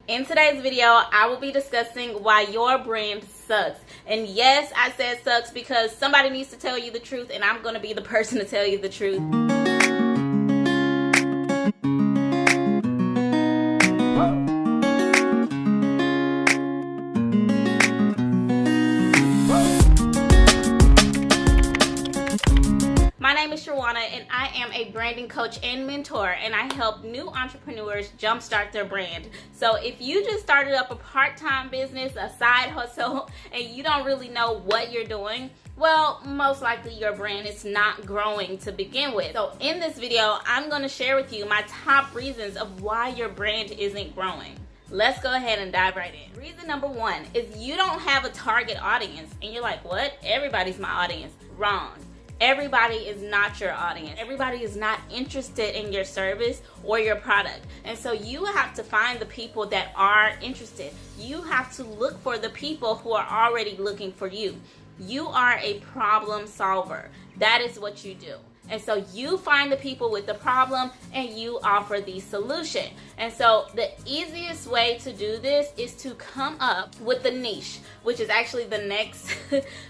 In today's video, I will be discussing why your brand sucks. And yes, I said sucks because somebody needs to tell you the truth, and I'm going to be the person to tell you the truth. My name is Shawana, and I am a branding coach and mentor, and I help new entrepreneurs jumpstart their brand. So if you just started up a part-time business, a side hustle, and you don't really know what you're doing, well, most likely your brand is not growing to begin with. So in this video, I'm going to share with you my top reasons of why your brand isn't growing. Let's go ahead and dive right in. Reason number one is you don't have a target audience. And you're like, what? Everybody's my audience. Wrong. Everybody is not your audience. Everybody is not interested in your service or your product. And so you have to find the people that are interested. You have to look for the people who are already looking for you. You are a problem solver. That is what you do. And so you find the people with the problem and you offer the solution. And so the easiest way to do this is to come up with the niche, which is actually the next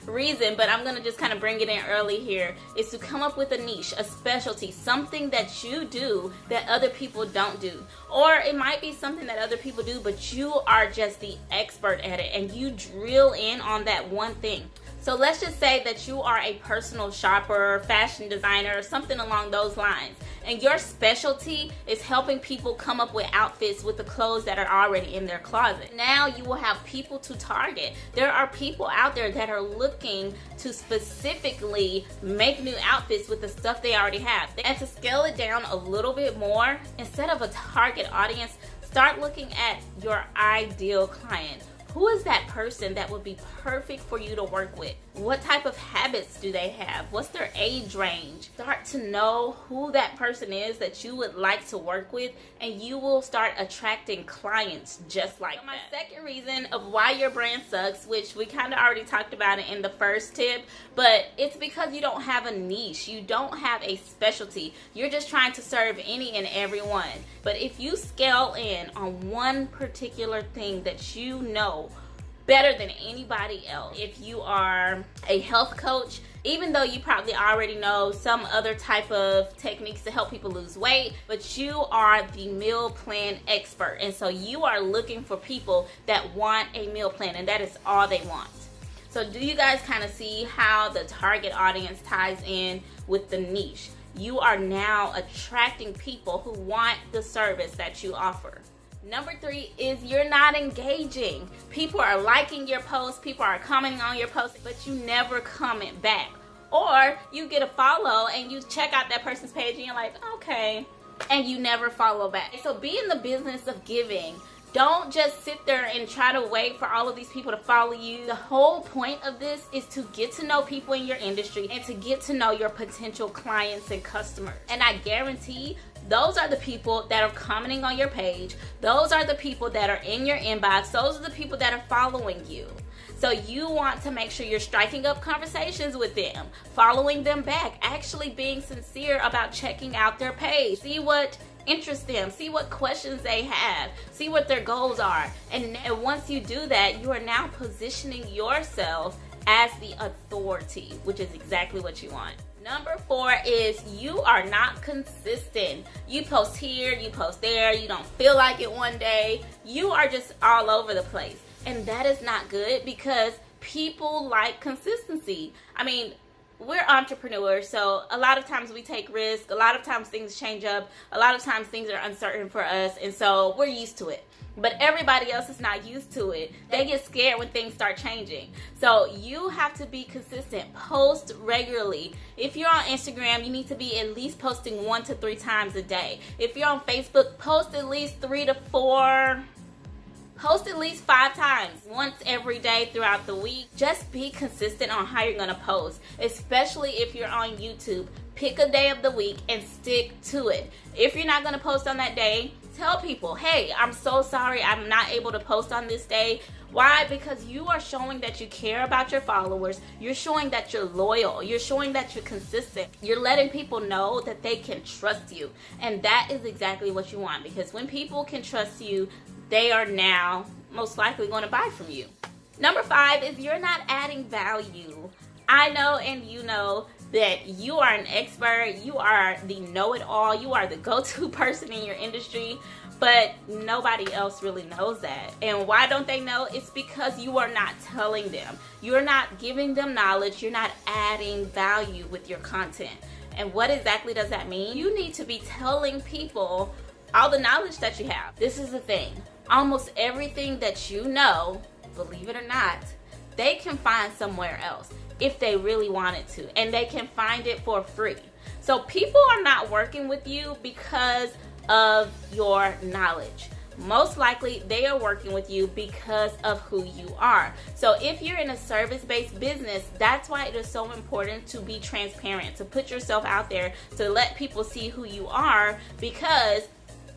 reason, but I'm going to just kind of bring it in early here, is to come up with a niche, a specialty, something that you do that other people don't do. Or it might be something that other people do, but you are just the expert at it and you drill in on that one thing. So let's just say that you are a personal shopper, fashion designer, or something along those lines. And your specialty is helping people come up with outfits with the clothes that are already in their closet. Now you will have people to target. There are people out there that are looking to specifically make new outfits with the stuff they already have. And to scale it down a little bit more, instead of a target audience, start looking at your ideal client. Who is that person that would be perfect for you to work with? What type of habits do they have? What's their age range? Start to know who that person is that you would like to work with, and you will start attracting clients just like that. My second reason of why your brand sucks, which we kind of already talked about it in the first tip, but it's because you don't have a niche. You don't have a specialty. You're just trying to serve any and everyone. But if you scale in on one particular thing that you know better than anybody else, if you are a health coach, even though you probably already know some other type of techniques to help people lose weight, but you are the meal plan expert, and so you are looking for people that want a meal plan, and that is all they want. So do you guys kind of see how the target audience ties in with the niche? You are now attracting people who want the service that you offer. Number three is you're not engaging. People are liking your posts, people are commenting on your posts, but you never comment back. Or you get a follow and you check out that person's page and you're like, okay, and you never follow back. So be in the business of giving. Don't just sit there and try to wait for all of these people to follow you. The whole point of this is to get to know people in your industry and to get to know your potential clients and customers. And I guarantee those are the people that are commenting on your page. Those are the people that are in your inbox. Those are the people that are following you. So you want to make sure you're striking up conversations with them, following them back, actually being sincere about checking out their page. See what interests them, see what questions they have, see what their goals are. And once you do that, you are now positioning yourself as the authority, which is exactly what you want. Number four is you are not consistent. You post here, you post there, you don't feel like it one day. You are just all over the place. And that is not good because people like consistency. I mean, we're entrepreneurs, so a lot of times we take risks. A lot of times things change up. A lot of times things are uncertain for us, and so we're used to it. But everybody else is not used to it. They get scared when things start changing. So you have to be consistent. Post regularly. If you're on Instagram, you need to be at least posting 1 to 3 times a day. If you're on Facebook, post at least 3 to 4. Post at least 5 times, once every day throughout the week. Just be consistent on how you're going to post, especially if you're on YouTube. Pick a day of the week and stick to it. If you're not going to post on that day, tell people, hey, I'm so sorry I'm not able to post on this day. Why? Because you are showing that you care about your followers. You're showing that you're loyal. You're showing that you're consistent. You're letting people know that they can trust you. And that is exactly what you want, because when people can trust you, they are now most likely going to buy from you. Number 5 is you're not adding value. I know and you know that you are an expert, you are the know-it-all, you are the go-to person in your industry, but nobody else really knows that. And why don't they know? It's because you are not telling them. You're not giving them knowledge, you're not adding value with your content. And what exactly does that mean? You need to be telling people all the knowledge that you have. This is the thing. Almost everything that you know, believe it or not, they can find somewhere else if they really wanted to, and they can find it for free. So people are not working with you because of your knowledge. Most likely they are working with you because of who you are. So if you're in a service-based business, that's why it is so important to be transparent, to put yourself out there, to let people see who you are, because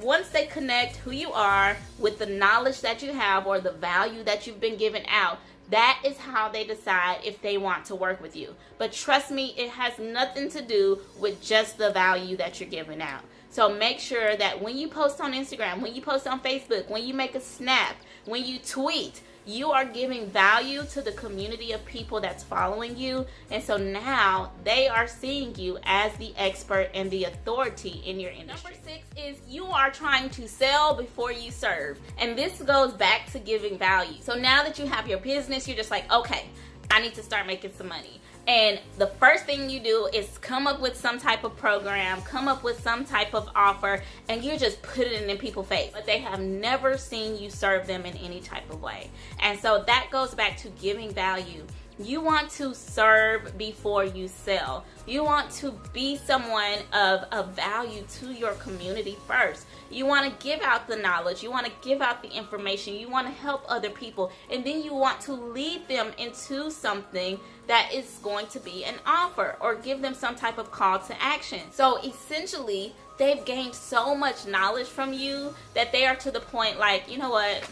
once they connect who you are with the knowledge that you have or the value that you've been given out, that is how they decide if they want to work with you. But trust me, it has nothing to do with just the value that you're giving out. So make sure that when you post on Instagram, when you post on Facebook, when you make a snap, when you tweet, you are giving value to the community of people that's following you. And so now they are seeing you as the expert and the authority in your industry. Number 6 is you are trying to sell before you serve. And this goes back to giving value. So now that you have your business, you're just like, okay, I need to start making some money. And the first thing you do is come up with some type of program, come up with some type of offer, and you just put it in people's face. But they have never seen you serve them in any type of way. And so that goes back to giving value. You want to serve before you sell. You want to be someone of value to your community first. You want to give out the knowledge. You want to give out the information. You want to help other people. And then you want to lead them into something that is going to be an offer or give them some type of call to action. So essentially, they've gained so much knowledge from you that they are to the point like, you know what?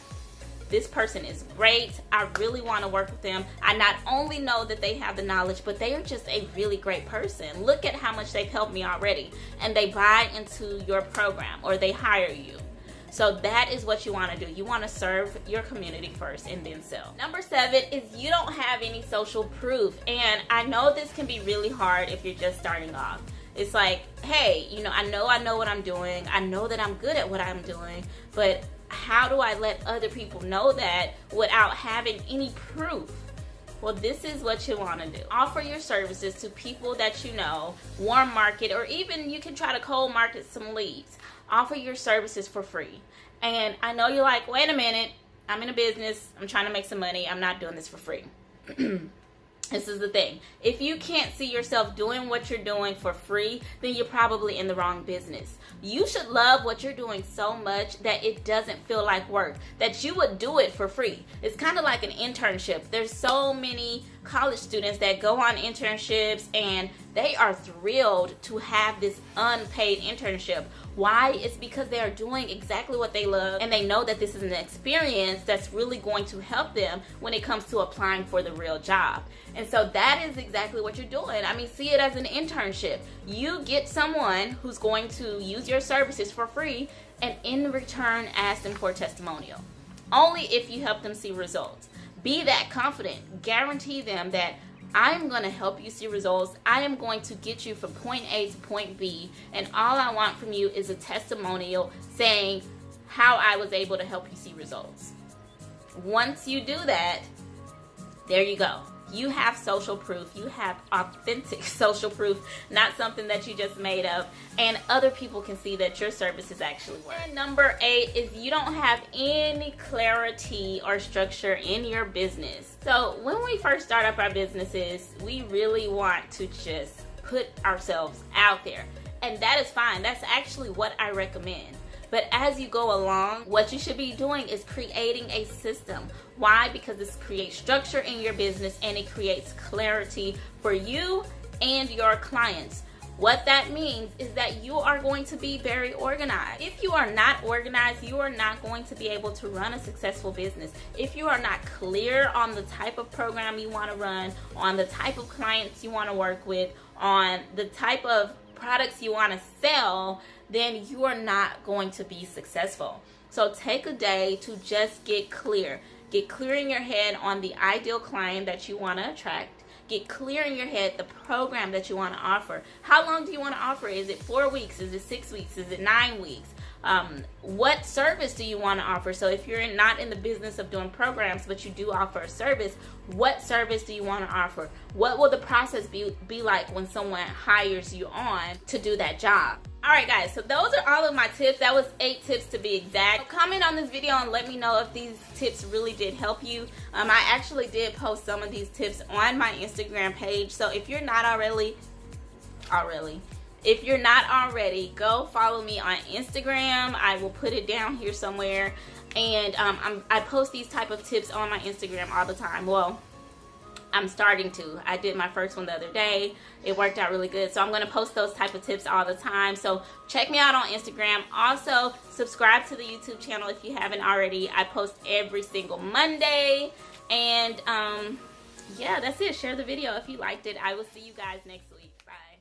This person is great. I really want to work with them. I not only know that they have the knowledge, but they are just a really great person. Look at how much they've helped me already. And they buy into your program or they hire you. So that is what you want to do. You want to serve your community first and then sell. Number 7 is you don't have any social proof. And I know this can be really hard if you're just starting off. It's like, hey, I know what I'm doing. I know that I'm good at what I'm doing, but how do I let other people know that without having any proof? Well, this is what you want to do. Offer your services to people that you know, warm market, or even you can try to cold market some leads. Offer your services for free. And I know you're like, wait a minute, I'm in a business, I'm trying to make some money, I'm not doing this for free. This is the thing. If you can't see yourself doing what you're doing for free, then you're probably in the wrong business. You should love what you're doing so much that it doesn't feel like work, that you would do it for free. It's kind of like an internship. There's so many college students that go on internships and they are thrilled to have this unpaid internship. Why? It's because they are doing exactly what they love and they know that this is an experience that's really going to help them when it comes to applying for the real job. And so that is exactly what you're doing. I mean, see it as an internship. You get someone who's going to use your services for free and in return ask them for a testimonial. Only if you help them see results. Be that confident. Guarantee them that I'm going to help you see results. I am going to get you from point A to point B, and all I want from you is a testimonial saying how I was able to help you see results. Once you do that, there you go. You have social proof. You have authentic social proof, not something that you just made up, and other people can see that your services actually work. And number 8 is you don't have any clarity or structure in your business. So when we first start up our businesses, we really want to just put ourselves out there, and that is fine. That's actually what I recommend. But as you go along, what you should be doing is creating a system. Why? Because this creates structure in your business and it creates clarity for you and your clients. What that means is that you are going to be very organized. If you are not organized, you are not going to be able to run a successful business. If you are not clear on the type of program you want to run, on the type of clients you want to work with, on the type of products you want to sell, then you are not going to be successful. So take a day to just get clear. Get clear in your head on the ideal client that you want to attract. Get clear in your head the program that you want to offer. How long do you want to offer? Is it 4 weeks? Is it 6 weeks? Is it 9 weeks? What service do you want to offer? So if you're not in the business of doing programs, but you do offer a service, what service do you want to offer? What will the process be like when someone hires you on to do that job? All right, guys, so those are all of my tips. That was 8 tips to be exact. So comment on this video and let me know if these tips really did help you. I actually did post some of these tips on my Instagram page. So if you're not already, go follow me on Instagram. I will put it down here somewhere. And I post these type of tips on my Instagram all the time. Well, I'm starting to. I did my first one the other day. It worked out really good. So I'm going to post those type of tips all the time. So check me out on Instagram. Also, subscribe to the YouTube channel if you haven't already. I post every single Monday. And yeah, that's it. Share the video if you liked it. I will see you guys next week. Bye.